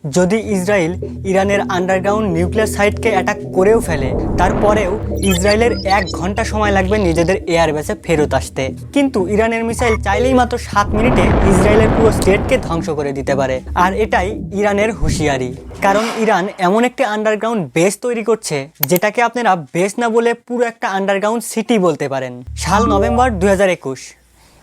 যদি ইসরায়েল ইরানের underground nuclear সাইটকে attack করেও ফেলে, তারপরেও ইসরায়েলের 1 ঘন্টা সময় লাগবে নিজেদের এয়ারবেসে ফেরত আসতে। কিন্তু ইরানের মিসাইল চাইলেই মাত্র 7 মিনিটে ইসরায়েলের পুরো স্টেটকে ধ্বংস করে দিতে পারে। আর এটাই ইরানের হুঁশিয়ারি, কারণ ইরান এমন একটি আন্ডারগ্রাউন্ড বেস তৈরি করছে যেটাকে আপনারা বেস না বলে পুরো একটা আন্ডারগ্রাউন্ড সিটি বলতে পারেন। সাল নভেম্বর 2021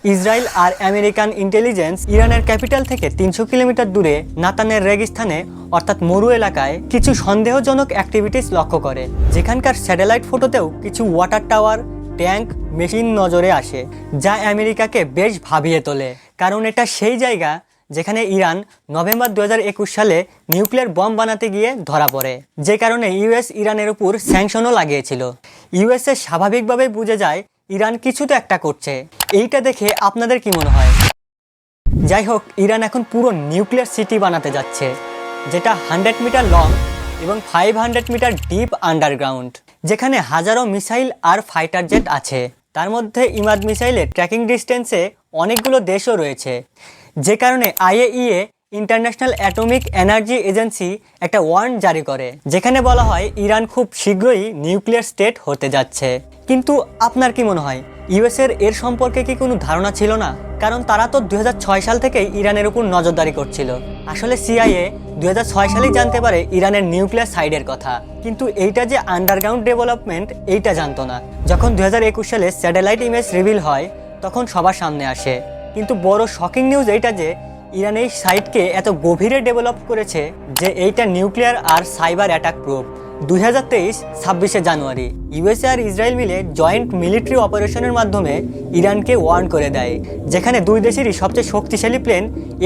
ইসরায়েল আর আমেরিকান ইন্টেলিজেন্স ইরানের ক্যাপিটাল থেকে 300 কিলোমিটার দূরে নাতানের রেগিস্তানে অর্থাৎ মরু এলাকায় কিছু সন্দেহজনক অ্যাক্টিভিটিস লক্ষ্য করে, যেখানকার স্যাটেলাইট ফটোতেও কিছু ওয়াটার টাওয়ার, ট্যাঙ্ক, মেশিন নজরে আসে, যা আমেরিকাকে বেশ ভাবিয়ে তোলে। কারণ এটা সেই জায়গা যেখানে ইরান নভেম্বর 2021 সালে নিউক্লিয়ার বম বানাতে গিয়ে ধরা পড়ে, যে কারণে ইউএস ইরানের উপর স্যাংশনও লাগিয়েছিল। ইউএসএ স্বাভাবিকভাবেই বুঝে যায় ইরান কিছু তো একটা করছে। এইটা দেখে আপনাদের কি মনে হয়? যাই হোক, ইরান এখন পুরো নিউক্লিয়ার সিটি বানাতে যাচ্ছে, যেটা 100 মিটার লং এবং 500 মিটার ডিপ আন্ডারগ্রাউন্ড, যেখানে হাজারো মিসাইল আর ফাইটার জেট আছে। তার মধ্যে ইমাদ মিসাইলের ট্র্যাকিং ডিস্টেন্সে অনেকগুলো দেশও রয়েছে, যে কারণে IAEA international atomic energy agency একটা ওয়ার্ন জারি করে, যেখানে বলা হয় ইরান খুব শীঘ্রই নিউক্লিয়ার স্টেট হতে যাচ্ছে। কিন্তু আপনার কি মনে হয়, ইউএসের এর সম্পর্কে কি কোনো ধারণা ছিল না? কারণ তারা তো 2006 সাল থেকেই ইরানের উপর নজরদারি করছিল। আসলে সিআইএ 2006 সালেই জানতে পারে ইরানের নিউক্লিয়ার সাইডের কথা, কিন্তু এইটা যে আন্ডারগ্রাউন্ড ডেভেলপমেন্ট এইটা জানতো না। যখন 2021 সালে স্যাটেলাইট ইমেজ রিভিল হয়, তখন সবার সামনে আসে। কিন্তু বড় শকিং নিউজ এইটা যে ইরান এই সাইটকে এত গভীরে ডেভেলপ করেছে যে এইটা নিউক্লিয়ার আর সাইবার অ্যাটাক প্রুফ। 2023 26শে জানুয়ারি ইউএসএ আর ইসরায়েল মিলে জয়েন্ট মিলিটারি অপারেশনের মাধ্যমে ইরানকে ওয়ার্ন করে দেয়, যেখানে দুই দেশেরই সবচেয়ে শক্তিশালী প্লেন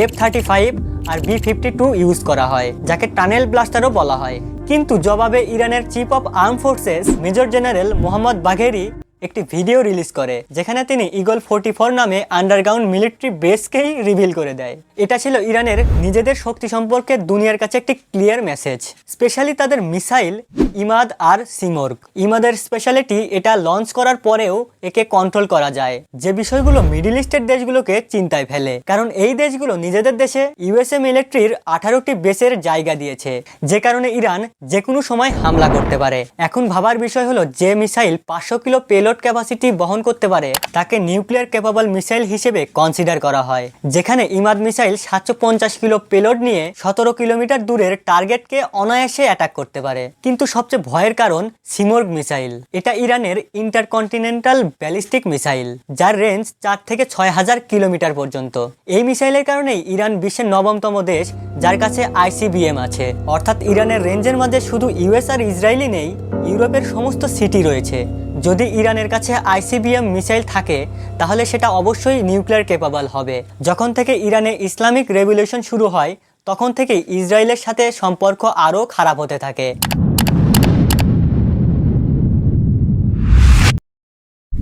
F-35 আর B-52 ইউজ করা হয়, যাকে টানেল ব্লাস্টারও বলা হয়। কিন্তু জবাবে ইরানের chief of arm forces major general Mohammad বাঘেরি একটি ভিডিও রিলিজ করে, যেখানে তিনি ইগল 44 নামে আন্ডারগ্রাউন্ড মিলিটারি বেসকেই রিভিল করে দেয়। এটা ছিল ইরানের নিজেদের শক্তি সম্পর্কে দুনিয়ার কাছে একটি ক্লিয়ার মেসেজ, স্পেশালি তাদের মিসাইল ইমাদ আর সিমর্গ। ইমাদের স্পেশালিটি এটা লঞ্চ করার পরেও একে কন্ট্রোল করা যায়, যে বিষয়গুলো মিডল ইস্টের দেশগুলোকে চিন্তায় ফেলে, কারণ এই দেশগুলো নিজেদের দেশে ইউএসএ মিলিটারির 18টি বেসের জায়গা দিয়েছে, যে কারণে ইরান যে কোনো সময় হামলা করতে পারে। এখন ভাবার বিষয় হলো, যে মিসাইল 500 কিলো পেলোড ক্যাপাসিটি বহন করতে পারে তাকে নিউক্লিয়ার ক্যাপাবল মিসাইল হিসেবে কনসিডার করা হয়, যেখানে ইমাদ মিসাইল 750 কিলো পেলোড নিয়ে 17 কিলোমিটার দূরের টার্গেটকে অনায়াসে অ্যাটাক করতে পারে। কিন্তু সবচেয়ে ভয়ের কারণ সিমর্গ মিসাইল। এটা ইরানের ইন্টারকন্টিনেন্টাল ব্যালিস্টিক মিসাইল, যার রেঞ্জ 4 থেকে 6000 কিলোমিটার পর্যন্ত। এই মিসাইলের কারণেই ইরান বিশ্বের 9তম দেশ যার কাছে আইসিবিএম আছে, অর্থাৎ ইরানের রেঞ্জের মাঝে শুধু ইউএস আর ইসরায়েলই নেই, ইউরোপের সমস্ত সিটি রয়েছে। যদি ইরানের কাছে আইসিবিএম মিসাইল থাকে, তাহলে সেটা অবশ্যই নিউক্লিয়ার ক্যাপাবল হবে। যখন থেকে ইরানে ইসলামিক রেভলিউশন শুরু হয়, তখন থেকে ইসরায়েলের সাথে সম্পর্ক আরও খারাপ হতে থাকে।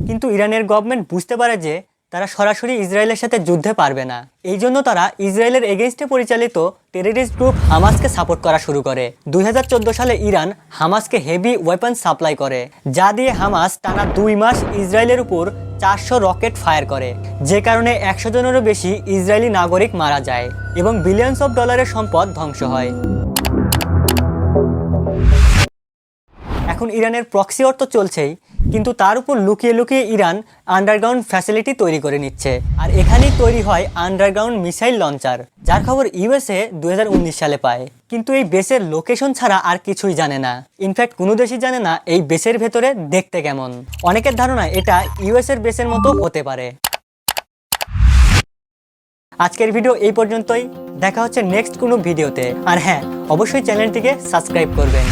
কিন্তু ইরানের গভর্নমেন্ট বুঝতে পারে যে তারা সরাসরি ইসরায়েলের সাথে যুদ্ধে পারবে না। এই জন্য তারা ইসরায়েলের এগেইনস্টে পরিচালিত টেররিস্ট গ্রুপ হামাসকে সাপোর্ট করা শুরু করে। 2014 সালে ইরান হামাসকে হেভি ওয়েপন সাপ্লাই করে, যা দিয়ে হামাস টানা 2 মাস ইসরায়েলের উপর 400 রকেট ফায়ার করে, যে কারণে 100 জনেরও বেশি ইসরায়েলি নাগরিক মারা যায় এবং বিলিয়নস অফ ডলারের সম্পদ ধ্বংস হয়। এখন ইরানের প্রক্সি ওয়ার তো চলছেই, কিন্তু তার উপর লুকিয়ে লুকিয়ে ইরান আন্ডারগ্রাউন্ড ফ্যাসিলিটি তৈরি করে নিচ্ছে। আর এখানেই তৈরি হয় আন্ডারগ্রাউন্ড মিসাইল লঞ্চার, যার খবর ইউএসএ 2019 সালে পায়। কিন্তু এই বেসের লোকেশন ছাড়া আর কিছুই জানে না। ইনফ্যাক্ট কোনো দেশই জানে না এই বেসের ভেতরে দেখতে কেমন। অনেকের ধারণা এটা ইউএসএর বেসের মতো হতে পারে। আজকের ভিডিও এই পর্যন্তই। দেখা হচ্ছে নেক্সট কোনো ভিডিওতে। আর হ্যাঁ, অবশ্যই চ্যানেলটিকে সাবস্ক্রাইব করবেন।